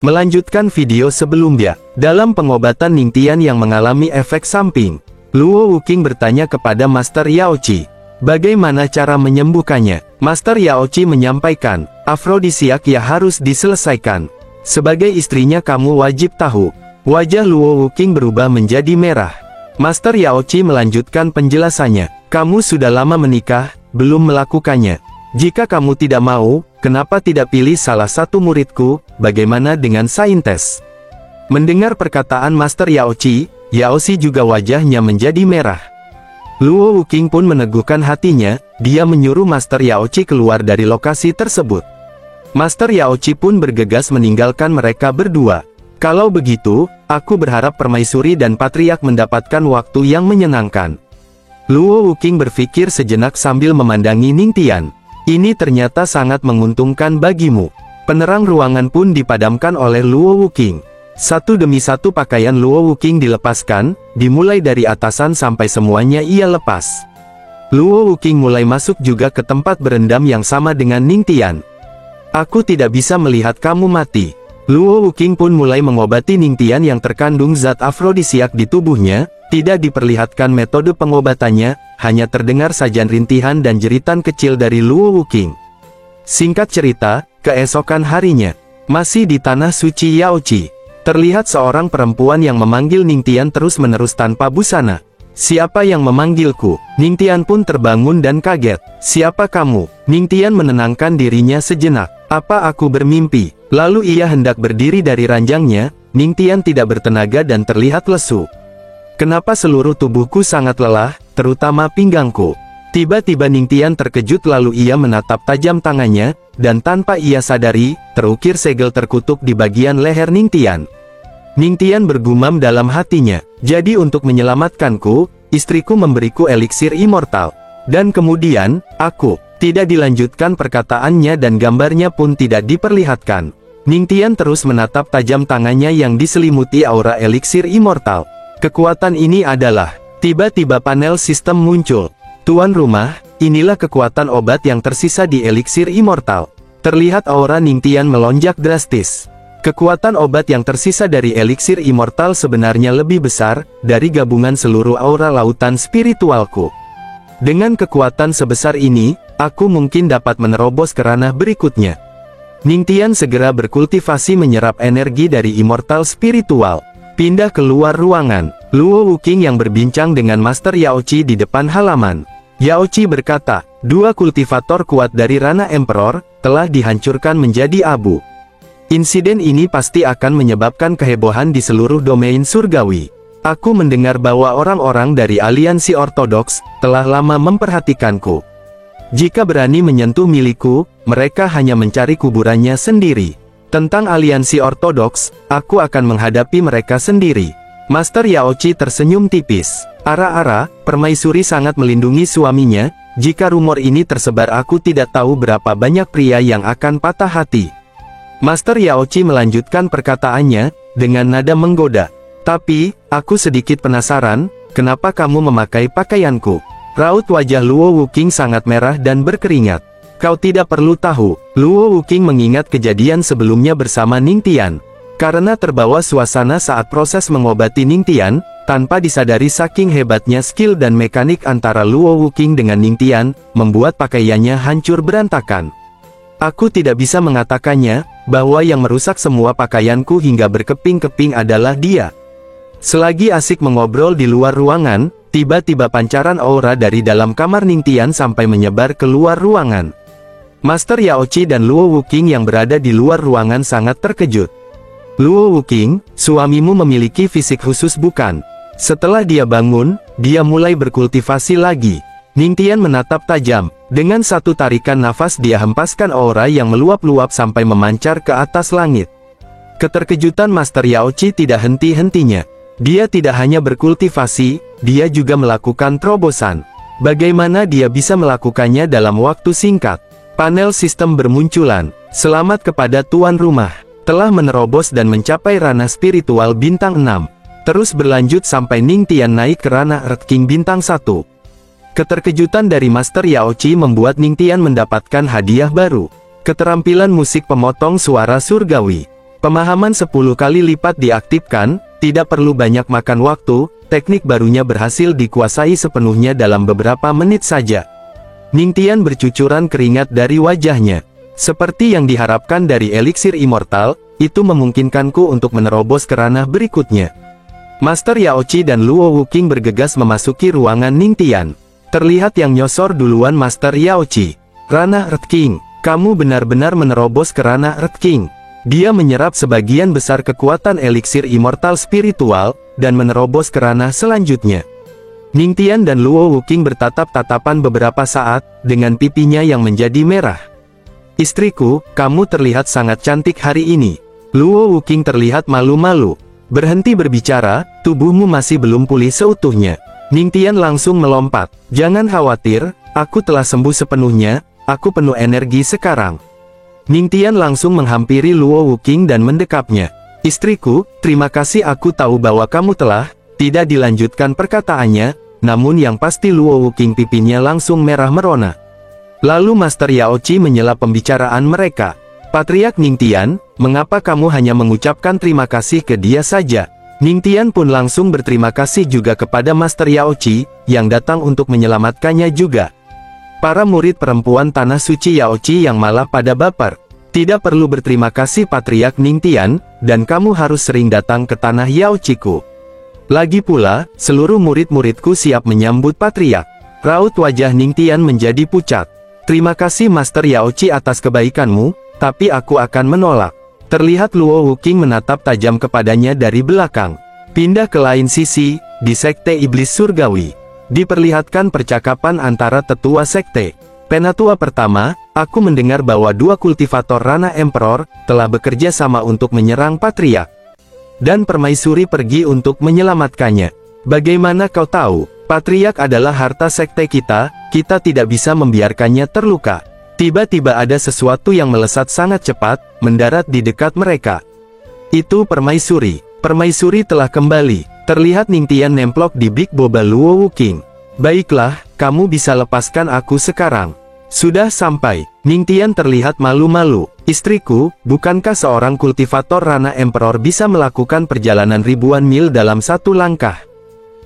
Melanjutkan video sebelumnya, dalam pengobatan Ningtian yang mengalami efek samping, Luo Wuqing bertanya kepada Master Yaoqi, bagaimana cara menyembuhkannya. Master Yaoqi menyampaikan, afrodisiak ya harus diselesaikan. Sebagai istrinya kamu wajib tahu. Wajah Luo Wuqing berubah menjadi merah. Master Yaoqi melanjutkan penjelasannya, kamu sudah lama menikah, belum melakukannya. Jika kamu tidak mau, kenapa tidak pilih salah satu muridku, bagaimana dengan saintes? Mendengar perkataan Master Yaoqi, Yaoshi juga wajahnya menjadi merah. Luo Wuqing pun meneguhkan hatinya, dia menyuruh Master Yaoqi keluar dari lokasi tersebut. Master Yaoqi pun bergegas meninggalkan mereka berdua. Kalau begitu, aku berharap Permaisuri dan Patriark mendapatkan waktu yang menyenangkan. Luo Wuqing berpikir sejenak sambil memandangi Ningtian. Ini ternyata sangat menguntungkan bagimu. Penerang ruangan pun dipadamkan oleh Luo Wuqing. Satu demi satu pakaian Luo Wuqing dilepaskan, dimulai dari atasan sampai semuanya ia lepas. Luo Wuqing mulai masuk juga ke tempat berendam yang sama dengan Ningtian. Aku tidak bisa melihat kamu mati. Luo Wuqing pun mulai mengobati Ningtian yang terkandung zat afrodisiak di tubuhnya. Tidak diperlihatkan metode pengobatannya, hanya terdengar sajian rintihan dan jeritan kecil dari Luo Wuqing. Singkat cerita, keesokan harinya, masih di tanah suci Yaoqi, terlihat seorang perempuan yang memanggil Ningtian terus-menerus tanpa busana. Siapa yang memanggilku? Ningtian pun terbangun dan kaget. Siapa kamu? Ningtian menenangkan dirinya sejenak. Apa aku bermimpi? Lalu ia hendak berdiri dari ranjangnya. Ningtian tidak bertenaga dan terlihat lesu. Kenapa seluruh tubuhku sangat lelah, terutama pinggangku? Tiba-tiba Ningtian terkejut lalu ia menatap tajam tangannya, dan tanpa ia sadari, terukir segel terkutuk di bagian leher Ningtian. Ningtian bergumam dalam hatinya, jadi untuk menyelamatkanku, istriku memberiku eliksir immortal. Dan kemudian, aku, tidak dilanjutkan perkataannya dan gambarnya pun tidak diperlihatkan. Ningtian terus menatap tajam tangannya yang diselimuti aura eliksir immortal. Kekuatan ini adalah, tiba-tiba panel sistem muncul. Tuan rumah, inilah kekuatan obat yang tersisa di eliksir immortal. Terlihat aura Ningtian melonjak drastis. Kekuatan obat yang tersisa dari eliksir immortal sebenarnya lebih besar, dari gabungan seluruh aura lautan spiritualku. Dengan kekuatan sebesar ini, aku mungkin dapat menerobos ke ranah berikutnya. Ningtian segera berkultivasi menyerap energi dari immortal spiritual. Pindah keluar ruangan, Luo Wuqing yang berbincang dengan Master Yaoqi di depan halaman. Yaoqi berkata, dua kultivator kuat dari Ranah Emperor, telah dihancurkan menjadi abu. Insiden ini pasti akan menyebabkan kehebohan di seluruh domain surgawi. Aku mendengar bahwa orang-orang dari aliansi ortodoks, telah lama memperhatikanku. Jika berani menyentuh milikku, mereka hanya mencari kuburannya sendiri. Tentang aliansi ortodoks, aku akan menghadapi mereka sendiri. Master Yaoqi tersenyum tipis. Ara-ara, permaisuri sangat melindungi suaminya. Jika rumor ini tersebar aku tidak tahu berapa banyak pria yang akan patah hati. Master Yaoqi melanjutkan perkataannya, dengan nada menggoda. Tapi, aku sedikit penasaran, kenapa kamu memakai pakaianku? Raut wajah Luo Wuqing sangat merah dan berkeringat. Kau tidak perlu tahu, Luo Wuqing mengingat kejadian sebelumnya bersama Ningtian. Karena terbawa suasana saat proses mengobati Ningtian, tanpa disadari saking hebatnya skill dan mekanik antara Luo Wuqing dengan Ningtian, membuat pakaiannya hancur berantakan. Aku tidak bisa mengatakannya, bahwa yang merusak semua pakaianku hingga berkeping-keping adalah dia. Selagi asik mengobrol di luar ruangan, tiba-tiba pancaran aura dari dalam kamar Ningtian sampai menyebar keluar ruangan. Master Yaoqi dan Luo Wuqing yang berada di luar ruangan sangat terkejut. Luo Wuqing, suamimu memiliki fisik khusus bukan? Setelah dia bangun, dia mulai berkultivasi lagi. Ningtian menatap tajam. Dengan satu tarikan nafas dia hempaskan aura yang meluap-luap sampai memancar ke atas langit. Keterkejutan Master Yaoqi tidak henti-hentinya. Dia tidak hanya berkultivasi, dia juga melakukan terobosan. Bagaimana dia bisa melakukannya dalam waktu singkat? Panel sistem bermunculan. Selamat kepada tuan rumah. Telah menerobos dan mencapai ranah spiritual bintang 6. Terus berlanjut sampai Ningtian naik ke ranah Earth King bintang 1. Keterkejutan dari Master Yaoqi membuat Ningtian mendapatkan hadiah baru. Keterampilan musik pemotong suara surgawi. Pemahaman 10 kali lipat diaktifkan, tidak perlu banyak makan waktu, teknik barunya berhasil dikuasai sepenuhnya dalam beberapa menit saja. Ningtian bercucuran keringat dari wajahnya. Seperti yang diharapkan dari eliksir immortal, itu memungkinkanku untuk menerobos ke ranah berikutnya. Master Yaochi dan Luo Wuking bergegas memasuki ruangan Ningtian. Terlihat yang nyosor duluan Master Yaochi. Ranah Earth King, kamu benar-benar menerobos ke ranah Earth King. Dia menyerap sebagian besar kekuatan eliksir immortal spiritual, dan menerobos ke ranah selanjutnya. Ningtian dan Luo Wuking bertatap-tatapan beberapa saat, dengan pipinya yang menjadi merah. Istriku, kamu terlihat sangat cantik hari ini. Luo Wuking terlihat malu-malu. Berhenti berbicara, tubuhmu masih belum pulih seutuhnya. Ningtian langsung melompat. Jangan khawatir, aku telah sembuh sepenuhnya, aku penuh energi sekarang. Ningtian langsung menghampiri Luo Wuking dan mendekapnya. Istriku, terima kasih, aku tahu bahwa kamu telah, tidak dilanjutkan perkataannya, namun yang pasti Luo Wuking pipinya langsung merah merona. Lalu Master Yaochi menyela pembicaraan mereka. Patriark Ningtian, mengapa kamu hanya mengucapkan terima kasih ke dia saja? Ningtian pun langsung berterima kasih juga kepada Master Yaochi, yang datang untuk menyelamatkannya juga. Para murid perempuan Tanah Suci Yaochi yang malah pada baper. Tidak perlu berterima kasih Patriark Ningtian, dan kamu harus sering datang ke Tanah Yaochiku. Lagi pula, seluruh murid-muridku siap menyambut Patriark. Raut wajah Ningtian menjadi pucat. Terima kasih Master Yaochi atas kebaikanmu, tapi aku akan menolak. Terlihat Luo Wuking menatap tajam kepadanya dari belakang. Pindah ke lain sisi, di Sekte Iblis Surgawi. Diperlihatkan percakapan antara tetua sekte. Penatua pertama, aku mendengar bahwa dua kultivator ranah Emperor, telah bekerja sama untuk menyerang Patriark. Dan Permaisuri pergi untuk menyelamatkannya. Bagaimana kau tahu? Patriark adalah harta sekte kita tidak bisa membiarkannya terluka. Tiba-tiba ada sesuatu yang melesat sangat cepat, mendarat di dekat mereka. Itu Permaisuri. Permaisuri telah kembali. Terlihat Ningtian nemplok di Big Boba Luo Wuking. Baiklah, kamu bisa lepaskan aku sekarang. Sudah sampai. Ningtian terlihat malu-malu. Istriku, bukankah seorang kultivator ranah Emperor bisa melakukan perjalanan ribuan mil dalam satu langkah?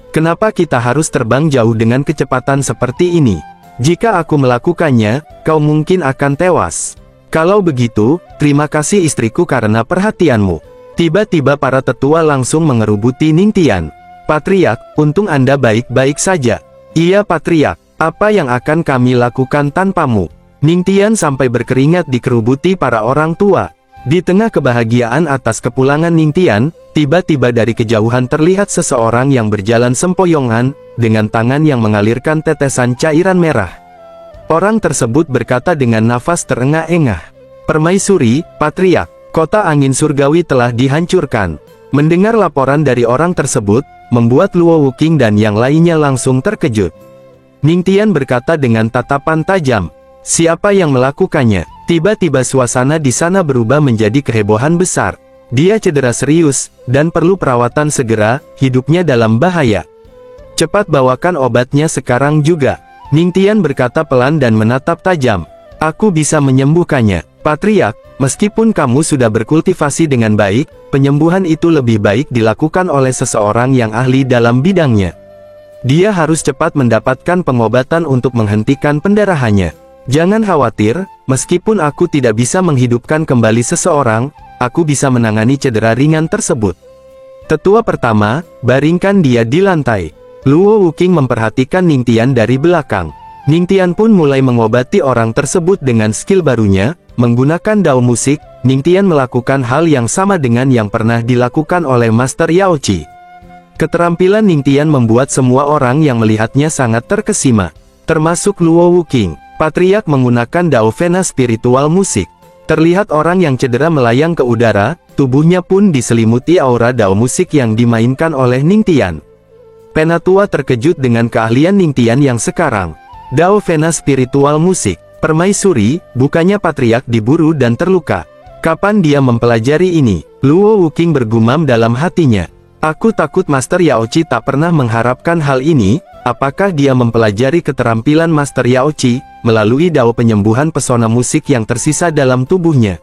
Kenapa kita harus terbang jauh dengan kecepatan seperti ini? Jika aku melakukannya, kau mungkin akan tewas. Kalau begitu, terima kasih istriku karena perhatianmu. Tiba-tiba para tetua langsung mengerubuti Ningtian. Patriark, untung Anda baik-baik saja. Iya Patriark, apa yang akan kami lakukan tanpamu? Ningtian sampai berkeringat dikerubuti para orang tua. Di tengah kebahagiaan atas kepulangan Ningtian, tiba-tiba dari kejauhan terlihat seseorang yang berjalan sempoyongan, dengan tangan yang mengalirkan tetesan cairan merah. Orang tersebut berkata dengan nafas terengah-engah. Permaisuri, Patriark. Kota angin surgawi telah dihancurkan. Mendengar laporan dari orang tersebut, membuat Luo Wuking dan yang lainnya langsung terkejut. Ningtian berkata dengan tatapan tajam, siapa yang melakukannya? Tiba-tiba suasana di sana berubah menjadi kehebohan besar. Dia cedera serius, dan perlu perawatan segera, hidupnya dalam bahaya. Cepat bawakan obatnya sekarang juga. Ningtian berkata pelan dan menatap tajam. Aku bisa menyembuhkannya. Patriark, meskipun kamu sudah berkultivasi dengan baik, penyembuhan itu lebih baik dilakukan oleh seseorang yang ahli dalam bidangnya. Dia harus cepat mendapatkan pengobatan untuk menghentikan pendarahannya. Jangan khawatir, meskipun aku tidak bisa menghidupkan kembali seseorang, aku bisa menangani cedera ringan tersebut. Tetua pertama, baringkan dia di lantai. Luo Wuking memperhatikan Ningtian dari belakang. Ningtian pun mulai mengobati orang tersebut dengan skill barunya. Menggunakan dao musik, Ningtian melakukan hal yang sama dengan yang pernah dilakukan oleh Master Yaochi. Keterampilan Ningtian membuat semua orang yang melihatnya sangat terkesima, termasuk Luo Wuking. Patriark menggunakan dao vena spiritual musik. Terlihat orang yang cedera melayang ke udara, tubuhnya pun diselimuti aura dao musik yang dimainkan oleh Ningtian. Penatua terkejut dengan keahlian Ningtian yang sekarang. Dao vena spiritual musik. Permaisuri, bukannya Patriark diburu dan terluka. Kapan dia mempelajari ini? Luo Wuking bergumam dalam hatinya. Aku takut Master Yaochi tak pernah mengharapkan hal ini. Apakah dia mempelajari keterampilan Master Yaochi, melalui dao penyembuhan pesona musik yang tersisa dalam tubuhnya?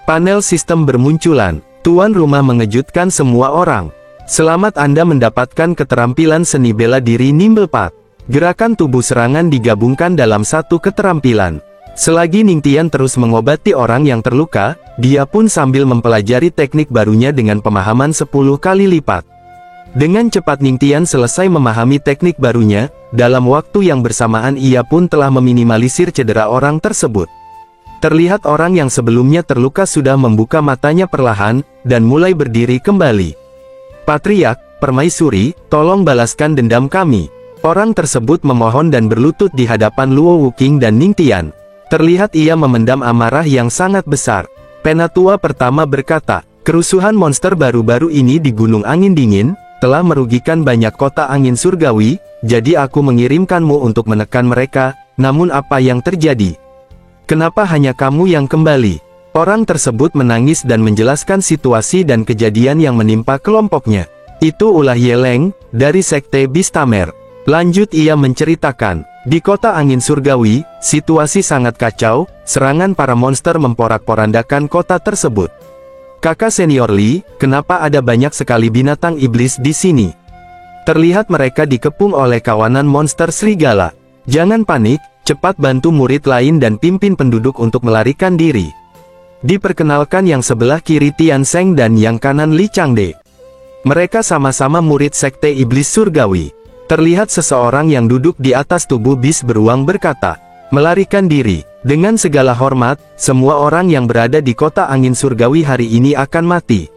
Panel sistem bermunculan. Tuan rumah mengejutkan semua orang. Selamat Anda mendapatkan keterampilan seni bela diri Nimblepath. Gerakan tubuh serangan digabungkan dalam satu keterampilan. Selagi Ningtian terus mengobati orang yang terluka, dia pun sambil mempelajari teknik barunya dengan pemahaman 10 kali lipat. Dengan cepat Ningtian selesai memahami teknik barunya, dalam waktu yang bersamaan ia pun telah meminimalisir cedera orang tersebut. Terlihat orang yang sebelumnya terluka sudah membuka matanya perlahan, dan mulai berdiri kembali. Patriark, Permaisuri, tolong balaskan dendam kami. Orang tersebut memohon dan berlutut di hadapan Luo Wuking dan Ningtian. Terlihat ia memendam amarah yang sangat besar. Penatua pertama berkata, kerusuhan monster baru-baru ini di Gunung Angin Dingin, telah merugikan banyak kota angin surgawi, jadi aku mengirimkanmu untuk menekan mereka, namun apa yang terjadi? Kenapa hanya kamu yang kembali? Orang tersebut menangis dan menjelaskan situasi dan kejadian yang menimpa kelompoknya. Itu ulah Yeleng, dari Sekte Bistamer. Lanjut ia menceritakan, di kota angin surgawi, situasi sangat kacau, serangan para monster memporak-porandakan kota tersebut. Kakak senior Lee, kenapa ada banyak sekali binatang iblis di sini? Terlihat mereka dikepung oleh kawanan monster serigala. Jangan panik, cepat bantu murid lain dan pimpin penduduk untuk melarikan diri. Diperkenalkan yang sebelah kiri Tian Seng dan yang kanan Li Changde. Mereka sama-sama murid Sekte Iblis Surgawi. Terlihat seseorang yang duduk di atas tubuh bis beruang berkata, melarikan diri. Dengan segala hormat, semua orang yang berada di kota angin surgawi hari ini akan mati.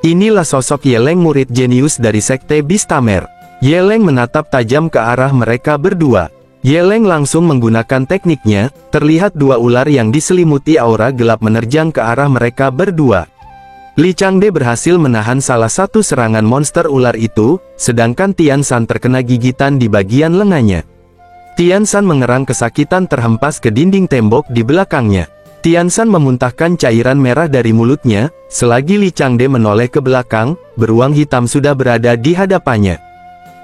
Inilah sosok Yeleng murid jenius dari Sekte Bistamer. Yeleng menatap tajam ke arah mereka berdua. Yeleng langsung menggunakan tekniknya, terlihat dua ular yang diselimuti aura gelap menerjang ke arah mereka berdua. Li Changde berhasil menahan salah satu serangan monster ular itu, sedangkan Tian San terkena gigitan di bagian lengannya. Tian San mengerang kesakitan terhempas ke dinding tembok di belakangnya. Tian San memuntahkan cairan merah dari mulutnya, selagi Li Changde menoleh ke belakang, beruang hitam sudah berada di hadapannya.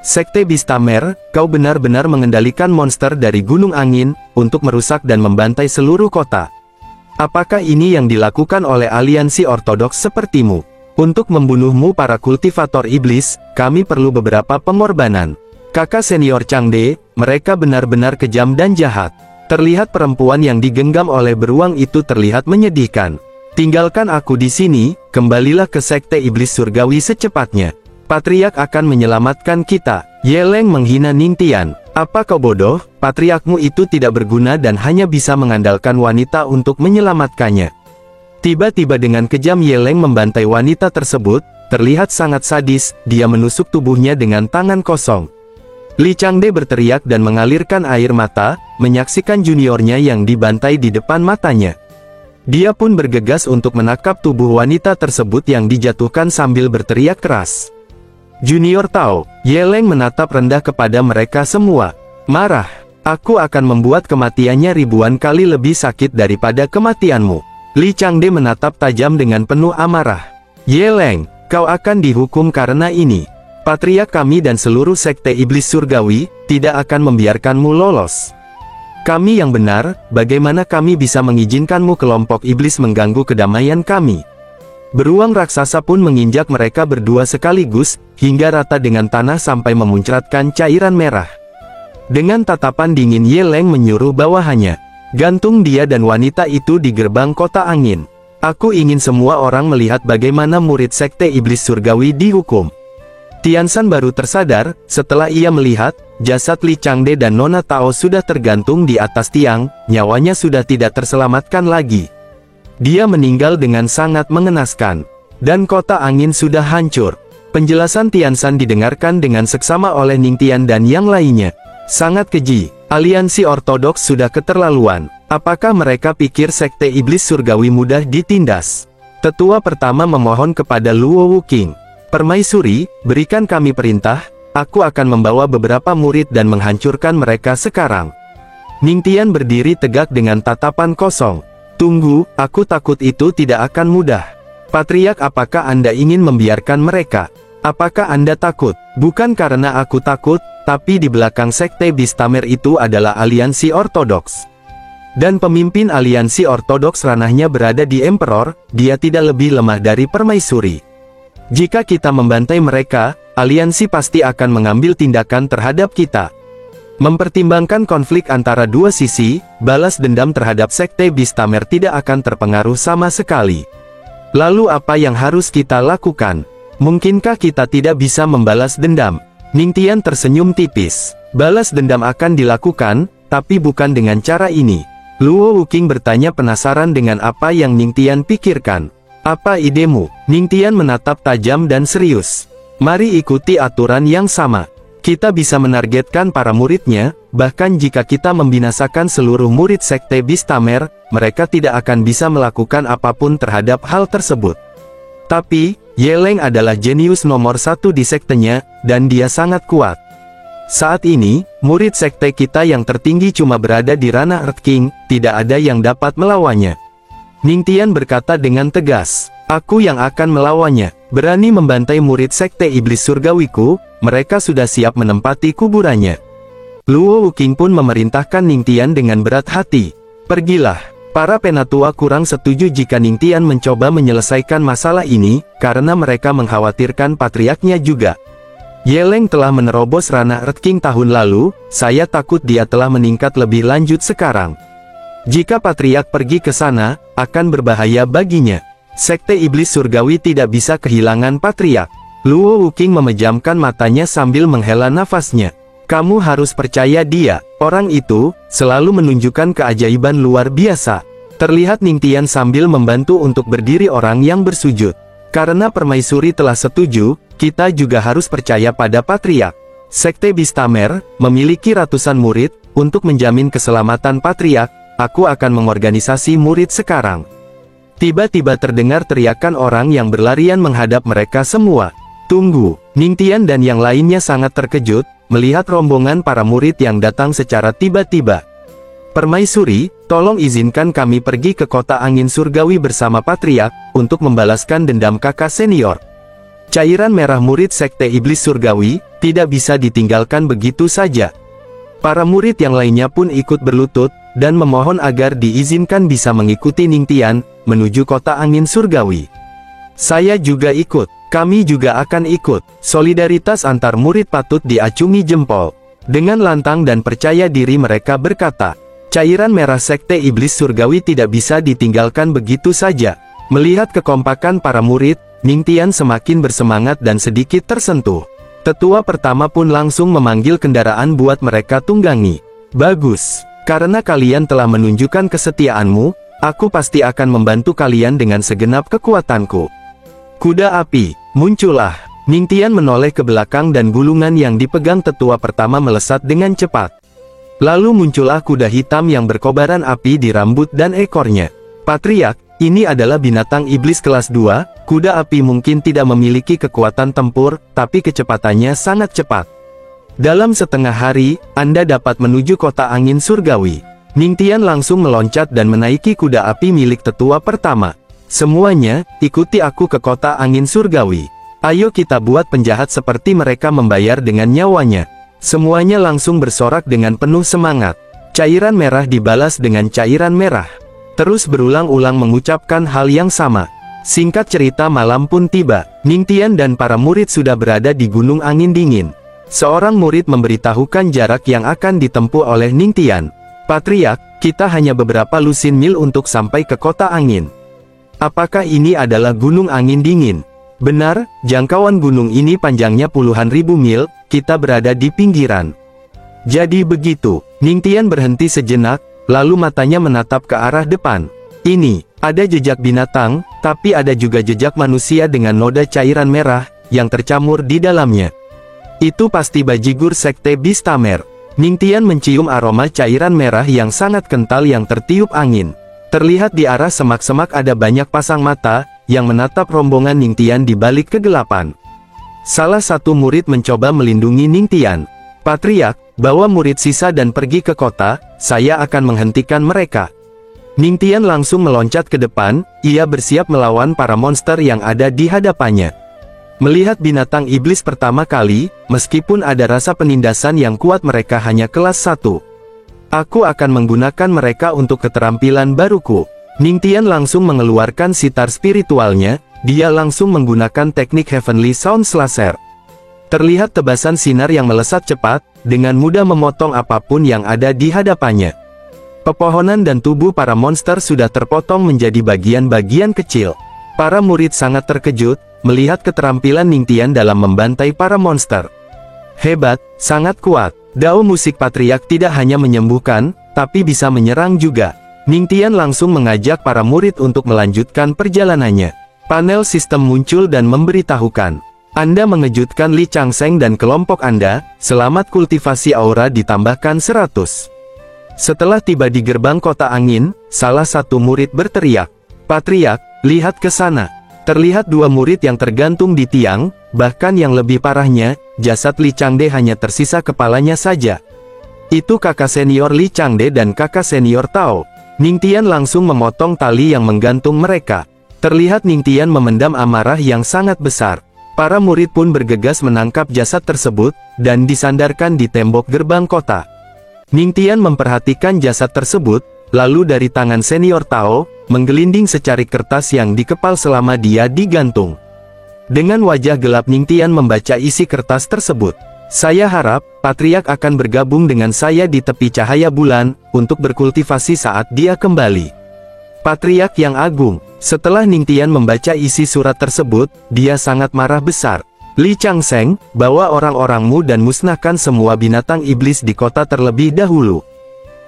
Sekte Bistamer, kau benar-benar mengendalikan monster dari Gunung Angin, untuk merusak dan membantai seluruh kota. Apakah ini yang dilakukan oleh aliansi ortodoks sepertimu? Untuk membunuhmu para kultivator iblis, kami perlu beberapa pengorbanan. Kakak senior Changde, mereka benar-benar kejam dan jahat. Terlihat perempuan yang digenggam oleh beruang itu terlihat menyedihkan. Tinggalkan aku di sini, kembalilah ke Sekte Iblis Surgawi secepatnya. Patriark akan menyelamatkan kita. Yeleng menghina Ningtian. Apa kau bodoh? Patriarkmu itu tidak berguna dan hanya bisa mengandalkan wanita untuk menyelamatkannya. Tiba-tiba dengan kejam Yeleng membantai wanita tersebut, terlihat sangat sadis, dia menusuk tubuhnya dengan tangan kosong. Li Changde berteriak dan mengalirkan air mata, menyaksikan juniornya yang dibantai di depan matanya. Dia pun bergegas untuk menangkap tubuh wanita tersebut yang dijatuhkan sambil berteriak keras. Junior Tao, Yeleng menatap rendah kepada mereka semua. Marah, aku akan membuat kematiannya ribuan kali lebih sakit daripada kematianmu. Li Changde menatap tajam dengan penuh amarah. Yeleng, kau akan dihukum karena ini. Patriark kami dan seluruh Sekte Iblis Surgawi, tidak akan membiarkanmu lolos. Kami yang benar, bagaimana kami bisa mengizinkanmu kelompok iblis mengganggu kedamaian kami? Beruang raksasa pun menginjak mereka berdua sekaligus, hingga rata dengan tanah sampai memuncratkan cairan merah. Dengan tatapan dingin Yeleng menyuruh bawahannya, gantung dia dan wanita itu di gerbang kota angin. Aku ingin semua orang melihat bagaimana murid Sekte Iblis Surgawi dihukum. Tian San baru tersadar, setelah ia melihat, jasad Li Changde dan Nona Tao sudah tergantung di atas tiang, nyawanya sudah tidak terselamatkan lagi. Dia meninggal dengan sangat mengenaskan. Dan kota angin sudah hancur. Penjelasan Tian San didengarkan dengan seksama oleh Ningtian dan yang lainnya. Sangat keji, aliansi ortodoks sudah keterlaluan. Apakah mereka pikir Sekte Iblis Surgawi mudah ditindas? Tetua pertama memohon kepada Luo Wuking. Permaisuri, berikan kami perintah, aku akan membawa beberapa murid dan menghancurkan mereka sekarang. Ningtian berdiri tegak dengan tatapan kosong. Tunggu, aku takut itu tidak akan mudah. Patriark, apakah Anda ingin membiarkan mereka? Apakah Anda takut? Bukan karena aku takut, tapi di belakang Sekte Bistamer itu adalah aliansi ortodoks. Dan pemimpin aliansi ortodoks ranahnya berada di Emperor, dia tidak lebih lemah dari permaisuri. Jika kita membantai mereka, aliansi pasti akan mengambil tindakan terhadap kita. Mempertimbangkan konflik antara dua sisi, balas dendam terhadap Sekte Beastamer tidak akan terpengaruh sama sekali. Lalu apa yang harus kita lakukan? Mungkinkah kita tidak bisa membalas dendam? Ningtian tersenyum tipis. Balas dendam akan dilakukan, tapi bukan dengan cara ini. Luo Wuqing bertanya penasaran dengan apa yang Ningtian pikirkan. Apa idemu? Ningtian menatap tajam dan serius. Mari ikuti aturan yang sama. Kita bisa menargetkan para muridnya, bahkan jika kita membinasakan seluruh murid Sekte Beastamer, mereka tidak akan bisa melakukan apapun terhadap hal tersebut. Tapi, Yeleng adalah jenius nomor 1 di sektenya, dan dia sangat kuat. Saat ini, murid sekte kita yang tertinggi cuma berada di ranah Earth King, tidak ada yang dapat melawannya. Ningtian berkata dengan tegas, aku yang akan melawannya. Berani membantai murid sekte iblis surgawiku, mereka sudah siap menempati kuburannya. Luo Wuqing pun memerintahkan Ningtian dengan berat hati. Pergilah. Para penatua kurang setuju jika Ningtian mencoba menyelesaikan masalah ini, karena mereka mengkhawatirkan patriarknya juga. Yeleng telah menerobos ranah Earth King tahun lalu, saya takut dia telah meningkat lebih lanjut sekarang. Jika patriark pergi ke sana, akan berbahaya baginya. Sekte iblis surgawi tidak bisa kehilangan patriark. Luo Wuqing memejamkan matanya sambil menghela nafasnya. Kamu harus percaya dia, orang itu, selalu menunjukkan keajaiban luar biasa. Terlihat Ningtian sambil membantu untuk berdiri orang yang bersujud. Karena permaisuri telah setuju, kita juga harus percaya pada patriark. Sekte Beastamer memiliki ratusan murid, untuk menjamin keselamatan patriark, aku akan mengorganisasi murid sekarang. Tiba-tiba terdengar teriakan orang yang berlarian menghadap mereka semua. Tunggu, Ningtian dan yang lainnya sangat terkejut, melihat rombongan para murid yang datang secara tiba-tiba. Permaisuri, tolong izinkan kami pergi ke kota angin surgawi bersama patriark, untuk membalaskan dendam kakak senior. Cairan merah murid sekte iblis surgawi, tidak bisa ditinggalkan begitu saja. Para murid yang lainnya pun ikut berlutut, dan memohon agar diizinkan bisa mengikuti Ningtian, menuju kota angin surgawi. Saya juga ikut, kami juga akan ikut. Solidaritas antar murid patut diacungi jempol. Dengan lantang dan percaya diri mereka berkata, cairan merah sekte iblis surgawi tidak bisa ditinggalkan begitu saja. Melihat kekompakan para murid, Ningtian semakin bersemangat dan sedikit tersentuh. Tetua pertama pun langsung memanggil kendaraan buat mereka tunggangi. Bagus, karena kalian telah menunjukkan kesetiaanmu, aku pasti akan membantu kalian dengan segenap kekuatanku. Kuda api, muncullah. Ningtian menoleh ke belakang dan gulungan yang dipegang tetua pertama melesat dengan cepat. Lalu muncullah kuda hitam yang berkobaran api di rambut dan ekornya. Patriark, ini adalah binatang iblis kelas 2, kuda api mungkin tidak memiliki kekuatan tempur, tapi kecepatannya sangat cepat. Dalam setengah hari, Anda dapat menuju kota angin surgawi. Ningtian langsung meloncat dan menaiki kuda api milik tetua pertama. Semuanya, ikuti aku ke kota angin surgawi. Ayo kita buat penjahat seperti mereka membayar dengan nyawanya. Semuanya langsung bersorak dengan penuh semangat. Cairan merah dibalas dengan cairan merah. Terus berulang-ulang mengucapkan hal yang sama. Singkat cerita malam pun tiba. Ningtian dan para murid sudah berada di gunung angin dingin. Seorang murid memberitahukan jarak yang akan ditempuh oleh Ningtian. Patriark, kita hanya beberapa lusin mil untuk sampai ke kota angin. Apakah ini adalah gunung angin dingin? Benar, jangkauan gunung ini panjangnya puluhan ribu mil, kita berada di pinggiran. Jadi begitu, Ningtian berhenti sejenak, lalu matanya menatap ke arah depan. Ini, ada jejak binatang, tapi ada juga jejak manusia dengan noda cairan merah, yang tercamur di dalamnya. Itu pasti bajigur sekte Beastamer. Ningtian mencium aroma cairan merah yang sangat kental yang tertiup angin. Terlihat di arah semak-semak ada banyak pasang mata, yang menatap rombongan Ningtian di balik kegelapan. Salah satu murid mencoba melindungi Ningtian. Patriark, bawa murid sisa dan pergi ke kota, saya akan menghentikan mereka. Ningtian langsung meloncat ke depan, ia bersiap melawan para monster yang ada di hadapannya. Melihat binatang iblis pertama kali, meskipun ada rasa penindasan yang kuat mereka hanya kelas 1. Aku akan menggunakan mereka untuk keterampilan baruku. Ningtian langsung mengeluarkan sitar spiritualnya, dia langsung menggunakan teknik Heavenly Sound Slasher. Terlihat tebasan sinar yang melesat cepat, dengan mudah memotong apapun yang ada di hadapannya. Pepohonan dan tubuh para monster sudah terpotong menjadi bagian-bagian kecil. Para murid sangat terkejut, melihat keterampilan Ningtian dalam membantai para monster. Hebat, sangat kuat. Dao musik patriark tidak hanya menyembuhkan, tapi bisa menyerang juga. Ningtian langsung mengajak para murid untuk melanjutkan perjalanannya. Panel sistem muncul dan memberitahukan. Anda mengejutkan Li Changseng dan kelompok Anda, selamat kultivasi aura ditambahkan 100. Setelah tiba di gerbang kota angin, salah satu murid berteriak, "Patriark, lihat ke sana." Terlihat dua murid yang tergantung di tiang, bahkan yang lebih parahnya, jasad Li Changde hanya tersisa kepalanya saja. Itu kakak senior Li Changde dan kakak senior Tao. Ningtian langsung memotong tali yang menggantung mereka. Terlihat Ningtian memendam amarah yang sangat besar. Para murid pun bergegas menangkap jasad tersebut, dan disandarkan di tembok gerbang kota. Ningtian memperhatikan jasad tersebut, lalu dari tangan senior Tao, menggelinding secari kertas yang dikepal selama dia digantung. Dengan wajah gelap Ningtian membaca isi kertas tersebut. Saya harap, Patriark akan bergabung dengan saya di tepi cahaya bulan, untuk berkultivasi saat dia kembali. Patriark yang agung. Setelah Ningtian membaca isi surat tersebut, dia sangat marah besar. Li Changseng, bawa orang-orangmu dan musnahkan semua binatang iblis di kota terlebih dahulu.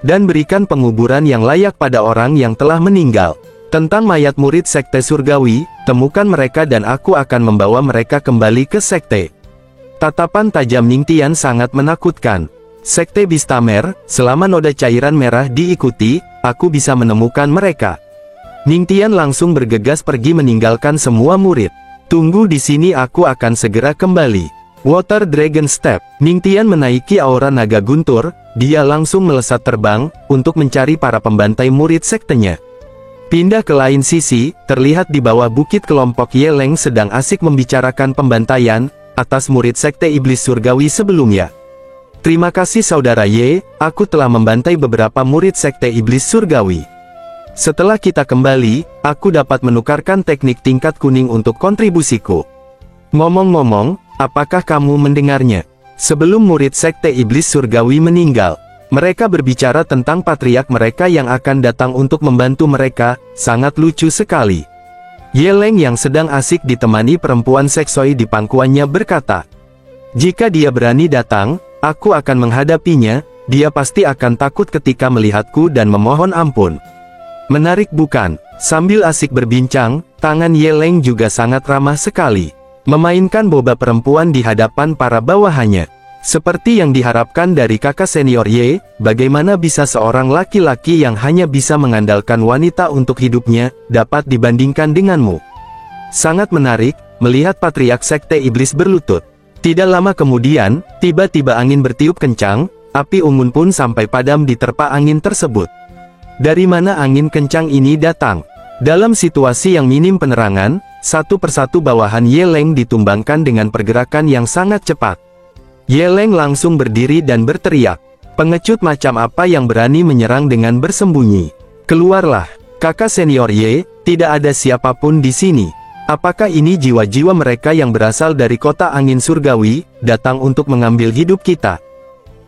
Dan berikan penguburan yang layak pada orang yang telah meninggal. Tentang mayat murid sekte surgawi, temukan mereka dan aku akan membawa mereka kembali ke sekte. Tatapan tajam Ningtian sangat menakutkan. Sekte Bistamer, selama noda cairan merah diikuti, aku bisa menemukan mereka. Ningtian langsung bergegas pergi meninggalkan semua murid. Tunggu di sini, aku akan segera kembali. Water Dragon Step. Ningtian menaiki aura naga guntur, dia langsung melesat terbang, untuk mencari para pembantai murid sektenya. Pindah ke lain sisi, terlihat di bawah bukit kelompok Yeleng sedang asik membicarakan pembantaian, atas murid sekte iblis surgawi sebelumnya. Terima kasih saudara Ye, aku telah membantai beberapa murid sekte iblis surgawi. Setelah kita kembali, aku dapat menukarkan teknik tingkat kuning untuk kontribusiku. Ngomong-ngomong, apakah kamu mendengarnya? Sebelum murid sekte iblis surgawi meninggal, mereka berbicara tentang patriark mereka yang akan datang untuk membantu mereka, sangat lucu sekali. Yeleng yang sedang asik ditemani perempuan seksoi di pangkuannya berkata, jika dia berani datang, aku akan menghadapinya, dia pasti akan takut ketika melihatku dan memohon ampun. Menarik bukan? Sambil asik berbincang, tangan Yeleng juga sangat ramah sekali. Memainkan boba perempuan di hadapan para bawahannya. Seperti yang diharapkan dari kakak senior Ye, bagaimana bisa seorang laki-laki yang hanya bisa mengandalkan wanita untuk hidupnya, dapat dibandingkan denganmu. Sangat menarik, melihat patriark sekte iblis berlutut. Tidak lama kemudian, tiba-tiba angin bertiup kencang, api unggun pun sampai padam di terpa angin tersebut. Dari mana angin kencang ini datang? Dalam situasi yang minim penerangan, satu persatu bawahan Yeleng ditumbangkan dengan pergerakan yang sangat cepat. Yeleng langsung berdiri dan berteriak, pengecut macam apa yang berani menyerang dengan bersembunyi? Keluarlah, kakak senior Ye, tidak ada siapapun di sini. Apakah ini jiwa-jiwa mereka yang berasal dari kota angin surgawi, datang untuk mengambil hidup kita?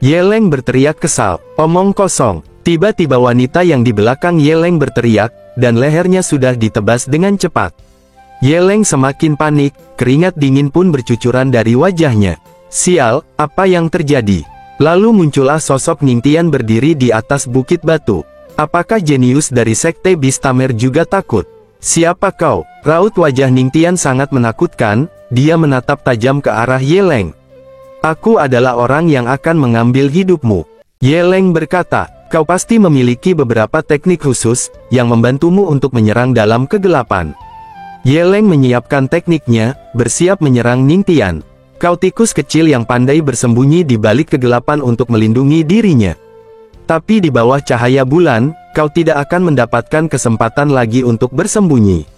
Yeleng berteriak kesal, omong kosong. Tiba-tiba wanita yang di belakang Yeleng berteriak, dan lehernya sudah ditebas dengan cepat. Yeleng semakin panik, keringat dingin pun bercucuran dari wajahnya. Sial, apa yang terjadi? Lalu muncullah sosok Ningtian berdiri di atas bukit batu. Apakah jenius dari sekte Bistamer juga takut? Siapa kau? Raut wajah Ningtian sangat menakutkan, dia menatap tajam ke arah Yeleng. Aku adalah orang yang akan mengambil hidupmu. Yeleng berkata, kau pasti memiliki beberapa teknik khusus, yang membantumu untuk menyerang dalam kegelapan. Yeleng menyiapkan tekniknya, bersiap menyerang Ningtian. Kau tikus kecil yang pandai bersembunyi di balik kegelapan untuk melindungi dirinya. Tapi di bawah cahaya bulan, kau tidak akan mendapatkan kesempatan lagi untuk bersembunyi.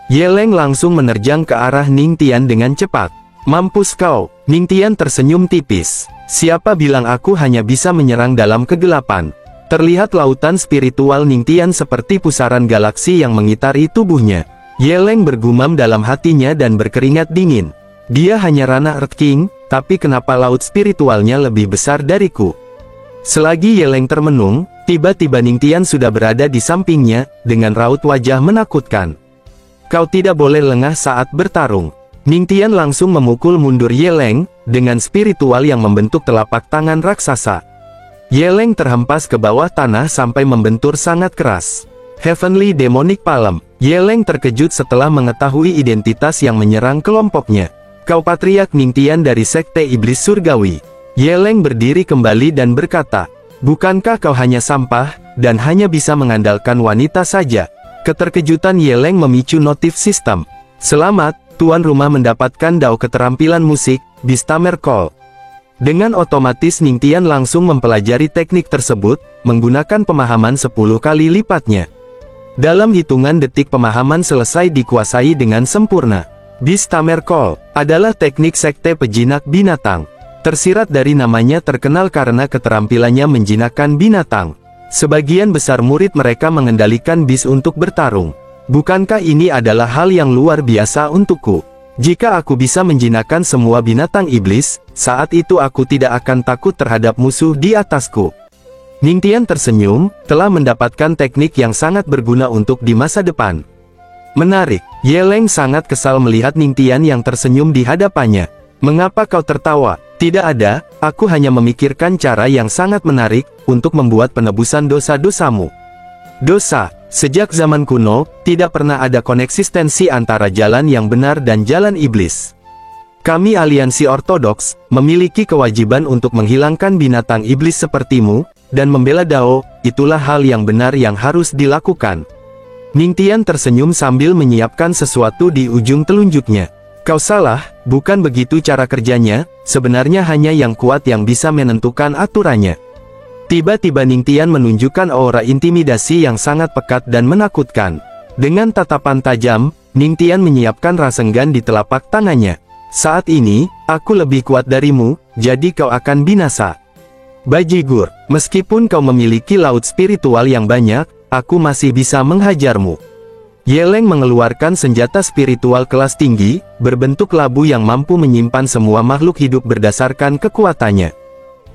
Yeleng langsung menerjang ke arah Ningtian dengan cepat. Mampus kau! Ningtian tersenyum tipis. Siapa bilang aku hanya bisa menyerang dalam kegelapan? Terlihat lautan spiritual Ningtian seperti pusaran galaksi yang mengitari tubuhnya. Yeleng bergumam dalam hatinya dan berkeringat dingin. Dia hanya ranah Earth King, tapi kenapa laut spiritualnya lebih besar dariku? Selagi Yeleng termenung, tiba-tiba Ningtian sudah berada di sampingnya, dengan raut wajah menakutkan. Kau tidak boleh lengah saat bertarung. Ningtian langsung memukul mundur Yeleng, dengan spiritual yang membentuk telapak tangan raksasa. Yeleng terhempas ke bawah tanah sampai membentur sangat keras. Heavenly Demonic Palm. Yeleng terkejut setelah mengetahui identitas yang menyerang kelompoknya. Kau patriark Ningtian dari Sekte Iblis Surgawi. Yeleng berdiri kembali dan berkata, bukankah kau hanya sampah, dan hanya bisa mengandalkan wanita saja? Keterkejutan Yeleng memicu notif sistem. Selamat, tuan rumah mendapatkan dao keterampilan musik, Beastamer Call. Dengan otomatis Ningtian langsung mempelajari teknik tersebut, menggunakan pemahaman 10 kali lipatnya. Dalam hitungan detik pemahaman selesai dikuasai dengan sempurna. Beastamer Call adalah teknik sekte pejinak binatang. Tersirat dari namanya terkenal karena keterampilannya menjinakkan binatang. Sebagian besar murid mereka mengendalikan bis untuk bertarung. Bukankah ini adalah hal yang luar biasa untukku? Jika aku bisa menjinakkan semua binatang iblis, saat itu aku tidak akan takut terhadap musuh di atasku. Ningtian tersenyum, telah mendapatkan teknik yang sangat berguna untuk di masa depan. Menarik, Yeleng sangat kesal melihat Ningtian yang tersenyum di hadapannya. Mengapa kau tertawa? Tidak ada, aku hanya memikirkan cara yang sangat menarik, untuk membuat penebusan dosa-dosamu. Dosa. Sejak zaman kuno, tidak pernah ada koneksistensi antara jalan yang benar dan jalan iblis. Kami aliansi ortodoks, memiliki kewajiban untuk menghilangkan binatang iblis sepertimu, dan membela Dao, itulah hal yang benar yang harus dilakukan. Ningtian tersenyum sambil menyiapkan sesuatu di ujung telunjuknya. Kau salah, bukan begitu cara kerjanya, sebenarnya hanya yang kuat yang bisa menentukan aturannya. Tiba-tiba Ningtian menunjukkan aura intimidasi yang sangat pekat dan menakutkan. Dengan tatapan tajam, Ningtian menyiapkan rasengan di telapak tangannya. Saat ini, aku lebih kuat darimu, jadi kau akan binasa. Bajigur, meskipun kau memiliki laut spiritual yang banyak, aku masih bisa menghajarmu. Yeleng mengeluarkan senjata spiritual kelas tinggi, berbentuk labu yang mampu menyimpan semua makhluk hidup berdasarkan kekuatannya.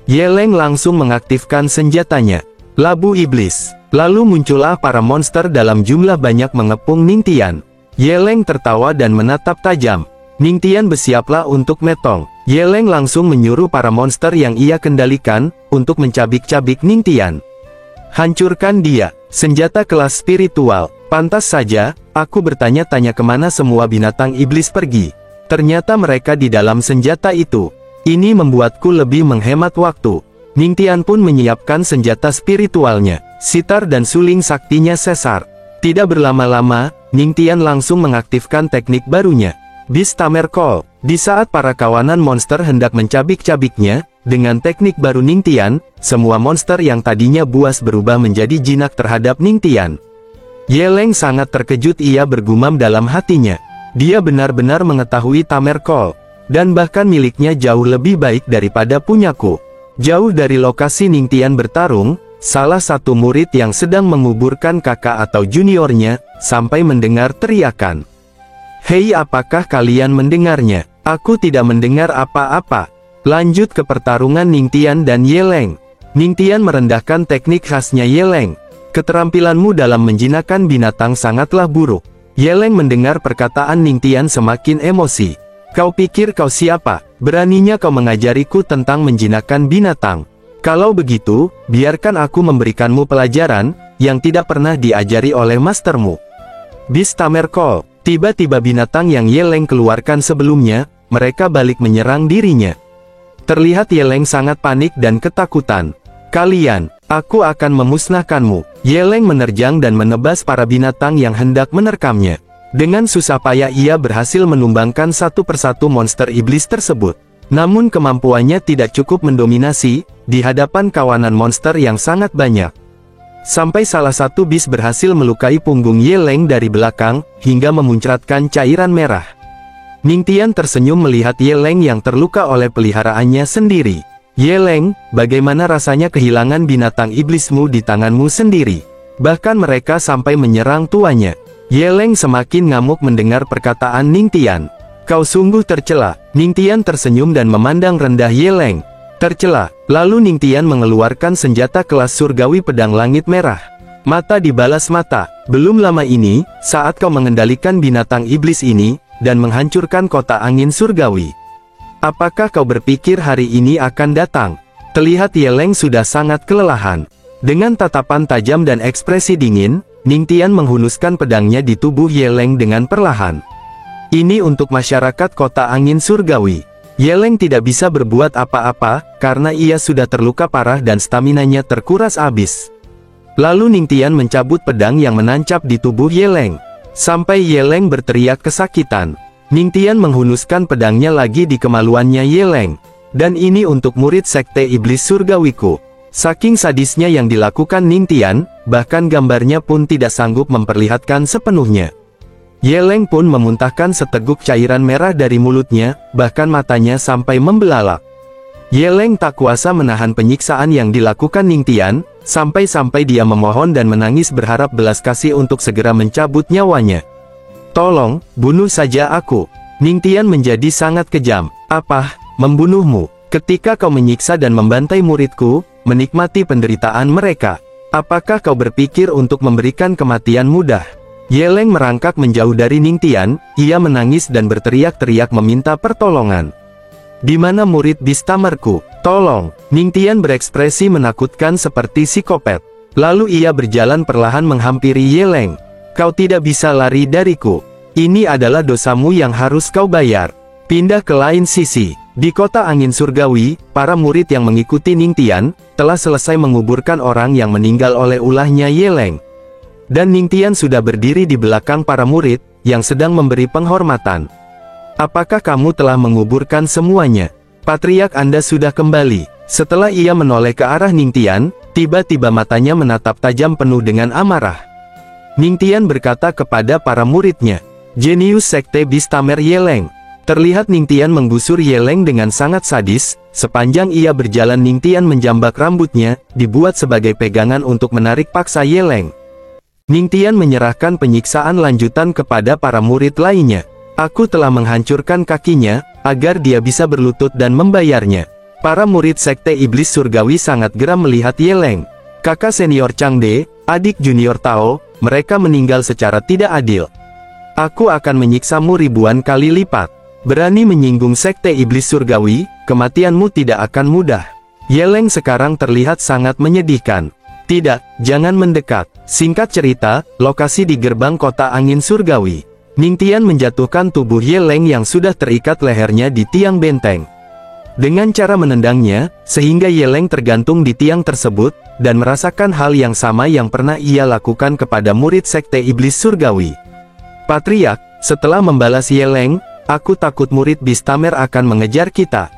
Yeleng langsung mengaktifkan senjatanya, labu iblis. Lalu muncullah para monster dalam jumlah banyak mengepung Ningtian. Yeleng tertawa dan menatap tajam. Ningtian bersiaplah untuk metong. Yeleng langsung menyuruh para monster yang ia kendalikan, untuk mencabik-cabik Ningtian. Hancurkan dia, senjata kelas spiritual. Pantas saja, aku bertanya-tanya kemana semua binatang iblis pergi. Ternyata mereka di dalam senjata itu. Ini membuatku lebih menghemat waktu. Ningtian pun menyiapkan senjata spiritualnya. Sitar dan suling saktinya sesar. Tidak berlama-lama, Ningtian langsung mengaktifkan teknik barunya, Beastamer Call. Di saat para kawanan monster hendak mencabik-cabiknya, dengan teknik baru Ningtian, semua monster yang tadinya buas berubah menjadi jinak terhadap Ningtian. Yeleng sangat terkejut, ia bergumam dalam hatinya. Dia benar-benar mengetahui Tamer Call. Dan bahkan miliknya jauh lebih baik daripada punyaku. Jauh dari lokasi Ningtian bertarung, salah satu murid yang sedang menguburkan kakak atau juniornya, sampai mendengar teriakan. Hei, apakah kalian mendengarnya? Aku tidak mendengar apa-apa. Lanjut ke pertarungan Ningtian dan Yeleng. Ningtian merendahkan teknik khasnya Yeleng. Keterampilanmu dalam menjinakkan binatang sangatlah buruk. Yeleng mendengar perkataan Ningtian semakin emosi. Kau pikir kau siapa? Beraninya kau mengajariku tentang menjinakkan binatang. Kalau begitu, biarkan aku memberikanmu pelajaran, yang tidak pernah diajari oleh mastermu. Beastamer Call. Tiba-tiba binatang yang Yeleng keluarkan sebelumnya, mereka balik menyerang dirinya. Terlihat Yeleng sangat panik dan ketakutan. Kalian, aku akan memusnahkanmu. Yeleng menerjang dan menebas para binatang yang hendak menerkamnya. Dengan susah payah ia berhasil menumbangkan satu persatu monster iblis tersebut. Namun kemampuannya tidak cukup mendominasi, di hadapan kawanan monster yang sangat banyak. Sampai salah satu bis berhasil melukai punggung Yeleng dari belakang, hingga memuncratkan cairan merah. Ningtian tersenyum melihat Yeleng yang terluka oleh peliharaannya sendiri. Yeleng, bagaimana rasanya kehilangan binatang iblismu di tanganmu sendiri? Bahkan mereka sampai menyerang tuannya. Yeleng semakin ngamuk mendengar perkataan Ningtian. Kau sungguh tercela. Ningtian tersenyum dan memandang rendah Yeleng. Tercela. Lalu Ningtian mengeluarkan senjata kelas surgawi pedang langit merah. Mata dibalas mata. Belum lama ini, saat kau mengendalikan binatang iblis ini, dan menghancurkan kota angin surgawi. Apakah kau berpikir hari ini akan datang? Terlihat Yeleng sudah sangat kelelahan. Dengan tatapan tajam dan ekspresi dingin, Ningtian menghunuskan pedangnya di tubuh Yeleng dengan perlahan. Ini untuk masyarakat kota angin surgawi. Yeleng tidak bisa berbuat apa-apa, karena ia sudah terluka parah dan staminanya terkuras habis. Lalu Ningtian mencabut pedang yang menancap di tubuh Yeleng. Sampai Yeleng berteriak kesakitan. Ningtian menghunuskan pedangnya lagi di kemaluannya Yeleng. Dan ini untuk murid sekte iblis surgawiku. Saking sadisnya yang dilakukan Ningtian, bahkan gambarnya pun tidak sanggup memperlihatkan sepenuhnya. Yeleng pun memuntahkan seteguk cairan merah dari mulutnya, bahkan matanya sampai membelalak. Yeleng tak kuasa menahan penyiksaan yang dilakukan Ningtian, sampai-sampai dia memohon dan menangis berharap belas kasih untuk segera mencabut nyawanya. Tolong, bunuh saja aku. Ningtian menjadi sangat kejam. Apa, membunuhmu? Ketika kau menyiksa dan membantai muridku, menikmati penderitaan mereka. Apakah kau berpikir untuk memberikan kematian mudah? Yeleng merangkak menjauh dari Ningtian, ia menangis dan berteriak-teriak meminta pertolongan. Di mana murid Bistamerku? Tolong! Ningtian berekspresi menakutkan seperti psikopat. Lalu ia berjalan perlahan menghampiri Yeleng. Kau tidak bisa lari dariku. Ini adalah dosamu yang harus kau bayar. Pindah ke lain sisi. Di kota angin surgawi, para murid yang mengikuti Ningtian, telah selesai menguburkan orang yang meninggal oleh ulahnya Yeleng. Dan Ningtian sudah berdiri di belakang para murid, yang sedang memberi penghormatan. Apakah kamu telah menguburkan semuanya? Patriark Anda sudah kembali. Setelah ia menoleh ke arah Ningtian, tiba-tiba matanya menatap tajam penuh dengan amarah. Ningtian berkata kepada para muridnya, "Jenius sekte Bistamer Yeleng." Terlihat Ningtian menggusur Yeleng dengan sangat sadis. Sepanjang ia berjalan Ningtian menjambak rambutnya, dibuat sebagai pegangan untuk menarik paksa Yeleng. Ningtian menyerahkan penyiksaan lanjutan kepada para murid lainnya. Aku telah menghancurkan kakinya, agar dia bisa berlutut dan membayarnya. Para murid sekte iblis surgawi sangat geram melihat Yeleng. Kakak senior Changde, adik junior Tao, mereka meninggal secara tidak adil. Aku akan menyiksamu ribuan kali lipat. Berani menyinggung sekte iblis surgawi, kematianmu tidak akan mudah. Yeleng sekarang terlihat sangat menyedihkan. Tidak, jangan mendekat. Singkat cerita, lokasi di gerbang kota angin surgawi. Ningtian menjatuhkan tubuh Yeleng yang sudah terikat lehernya di tiang benteng. Dengan cara menendangnya, sehingga Yeleng tergantung di tiang tersebut, dan merasakan hal yang sama yang pernah ia lakukan kepada murid sekte iblis surgawi. Patriark, setelah membalas Yeleng, aku takut murid Bistamer akan mengejar kita.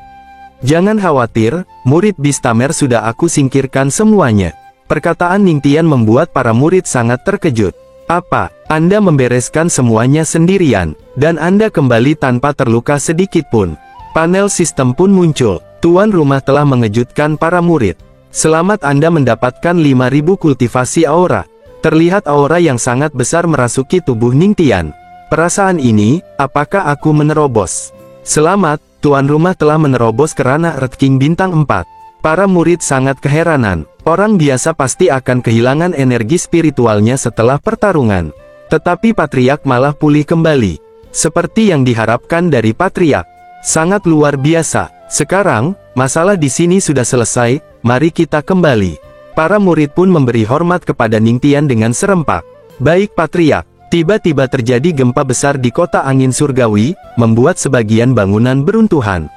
Jangan khawatir, murid Bistamer sudah aku singkirkan semuanya. Perkataan Ningtian membuat para murid sangat terkejut. Apa, Anda membereskan semuanya sendirian, dan Anda kembali tanpa terluka sedikit pun? Panel sistem pun muncul. Tuan rumah telah mengejutkan para murid. Selamat Anda mendapatkan 5000 kultivasi aura. Terlihat aura yang sangat besar merasuki tubuh Ningtian. Perasaan ini, apakah aku menerobos? Selamat, tuan rumah telah menerobos ke ranah Earth King bintang 4. Para murid sangat keheranan. Orang biasa pasti akan kehilangan energi spiritualnya setelah pertarungan. Tetapi Patriark malah pulih kembali. Seperti yang diharapkan dari Patriark. Sangat luar biasa. Sekarang, masalah di sini sudah selesai, mari kita kembali. Para murid pun memberi hormat kepada Ningtian dengan serempak. Baik Patriark. Tiba-tiba terjadi gempa besar di kota angin surgawi, membuat sebagian bangunan beruntuhan.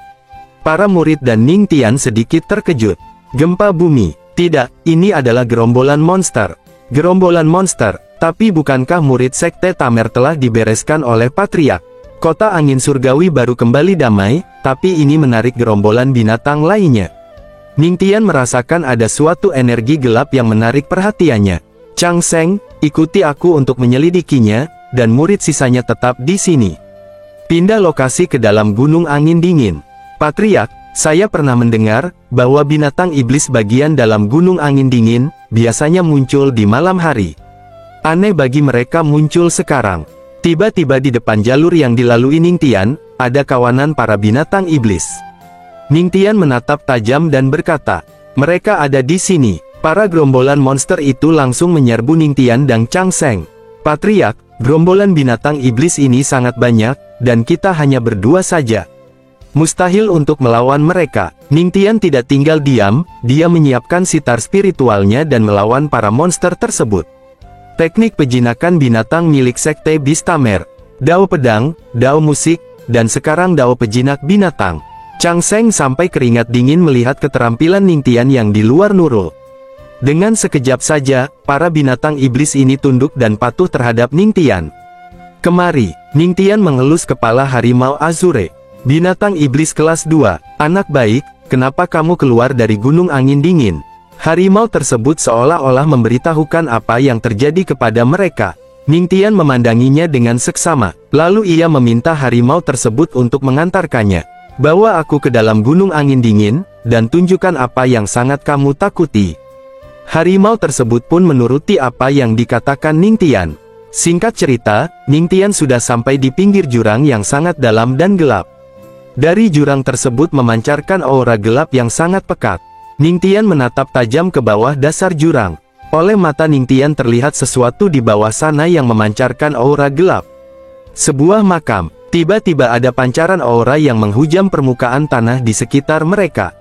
Para murid dan Ningtian sedikit terkejut. Gempa bumi. Tidak, ini adalah gerombolan monster. Gerombolan monster, tapi bukankah murid sekte Tamer telah dibereskan oleh Patriark? Kota angin surgawi baru kembali damai, tapi ini menarik gerombolan binatang lainnya. Ningtian merasakan ada suatu energi gelap yang menarik perhatiannya. Chang Seng, ikuti aku untuk menyelidikinya, dan murid sisanya tetap di sini. Pindah lokasi ke dalam gunung angin dingin. Patriark, Saya pernah mendengar bahwa binatang iblis bagian dalam gunung angin dingin biasanya muncul di malam hari. Aneh bagi mereka muncul sekarang. Tiba-tiba di depan jalur yang dilalui Ningtian, ada kawanan para binatang iblis. Ningtian menatap tajam dan berkata, "Mereka ada di sini." Para gerombolan monster itu langsung menyerbu Ningtian dan Chang Seng. "Patriark, gerombolan binatang iblis ini sangat banyak, dan kita hanya berdua saja. Mustahil untuk melawan mereka." Ningtian tidak tinggal diam, dia menyiapkan sitar spiritualnya dan melawan para monster tersebut. Teknik pejinakan binatang milik Sekte Bistamer, Dao Pedang, Dao Musik, dan sekarang Dao Pejinak Binatang. Chang Seng sampai keringat dingin melihat keterampilan Ningtian yang di luar nurul. Dengan sekejap saja, para binatang iblis ini tunduk dan patuh terhadap Ningtian. "Kemari." Ningtian mengelus kepala harimau Azure. "Binatang iblis kelas 2, anak baik, kenapa kamu keluar dari gunung angin dingin?" Harimau tersebut seolah-olah memberitahukan apa yang terjadi kepada mereka. Ningtian memandanginya dengan seksama, lalu ia meminta harimau tersebut untuk mengantarkannya. "Bawa aku ke dalam gunung angin dingin, dan tunjukkan apa yang sangat kamu takuti." Harimau tersebut pun menuruti apa yang dikatakan Ningtian. Singkat cerita, Ningtian sudah sampai di pinggir jurang yang sangat dalam dan gelap. Dari jurang tersebut memancarkan aura gelap yang sangat pekat. Ningtian menatap tajam ke bawah dasar jurang. Oleh mata Ningtian terlihat sesuatu di bawah sana yang memancarkan aura gelap. Sebuah makam. Tiba-tiba ada pancaran aura yang menghujam permukaan tanah di sekitar mereka.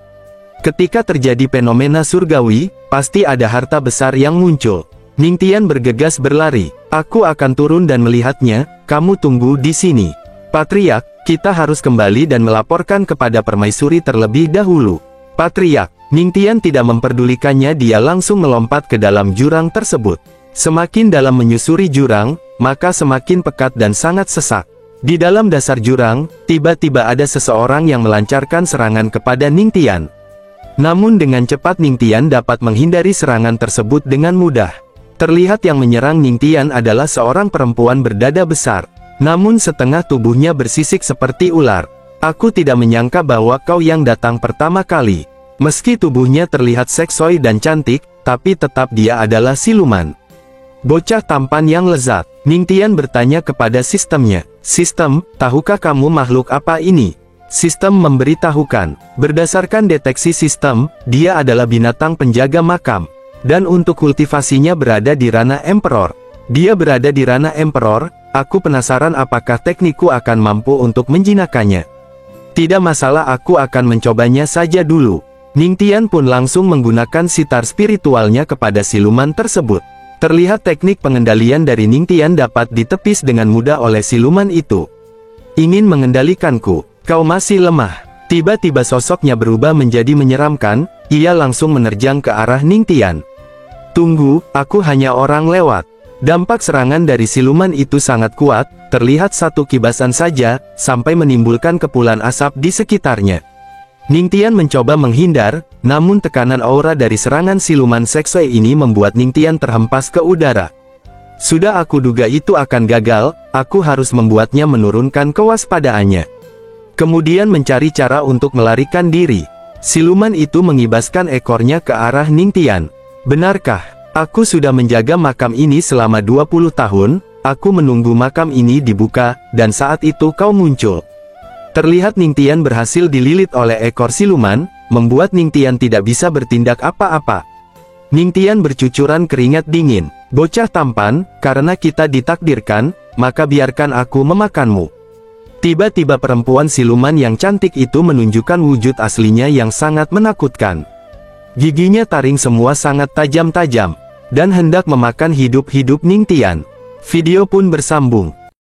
Ketika terjadi fenomena surgawi, pasti ada harta besar yang muncul. Ningtian bergegas berlari. "Aku akan turun dan melihatnya, kamu tunggu di sini." "Patriark, kita harus kembali dan melaporkan kepada permaisuri terlebih dahulu." "Patriark." Ningtian tidak memperdulikannya, dia langsung melompat ke dalam jurang tersebut. Semakin dalam menyusuri jurang, maka semakin pekat dan sangat sesak. Di dalam dasar jurang, tiba-tiba ada seseorang yang melancarkan serangan kepada Ningtian. Namun dengan cepat Ningtian dapat menghindari serangan tersebut dengan mudah. Terlihat yang menyerang Ningtian adalah seorang perempuan berdada besar. Namun setengah tubuhnya bersisik seperti ular. "Aku tidak menyangka bahwa kau yang datang pertama kali." Meski tubuhnya terlihat seksoi dan cantik, tapi tetap dia adalah siluman. Bocah tampan yang lezat. Ningtian bertanya kepada sistemnya. "Sistem, tahukah kamu makhluk apa ini?" Sistem memberitahukan. Berdasarkan deteksi sistem, dia adalah binatang penjaga makam. Dan untuk kultivasinya berada di ranah Emperor. Dia berada di ranah Emperor, aku penasaran apakah teknikku akan mampu untuk menjinakkannya. "Tidak masalah, aku akan mencobanya saja dulu." Ningtian pun langsung menggunakan sitar spiritualnya kepada siluman tersebut. Terlihat teknik pengendalian dari Ningtian dapat ditepis dengan mudah oleh siluman itu. "Ingin mengendalikanku? Kau masih lemah." Tiba-tiba sosoknya berubah menjadi menyeramkan, ia langsung menerjang ke arah Ningtian. "Tunggu, aku hanya orang lewat." Dampak serangan dari siluman itu sangat kuat, terlihat satu kibasan saja, sampai menimbulkan kepulan asap di sekitarnya. Ningtian mencoba menghindar, namun tekanan aura dari serangan siluman seksoi ini membuat Ningtian terhempas ke udara. "Sudah aku duga itu akan gagal, aku harus membuatnya menurunkan kewaspadaannya." Kemudian mencari cara untuk melarikan diri. Siluman itu mengibaskan ekornya ke arah Ningtian. "Benarkah? Aku sudah menjaga makam ini selama 20 tahun, aku menunggu makam ini dibuka, dan saat itu kau muncul." Terlihat Ningtian berhasil dililit oleh ekor siluman, membuat Ningtian tidak bisa bertindak apa-apa. Ningtian bercucuran keringat dingin. "Bocah tampan, karena kita ditakdirkan, maka biarkan aku memakanmu." Tiba-tiba perempuan siluman yang cantik itu menunjukkan wujud aslinya yang sangat menakutkan. Giginya taring semua sangat tajam-tajam, dan hendak memakan hidup-hidup Ningtian. Video pun bersambung.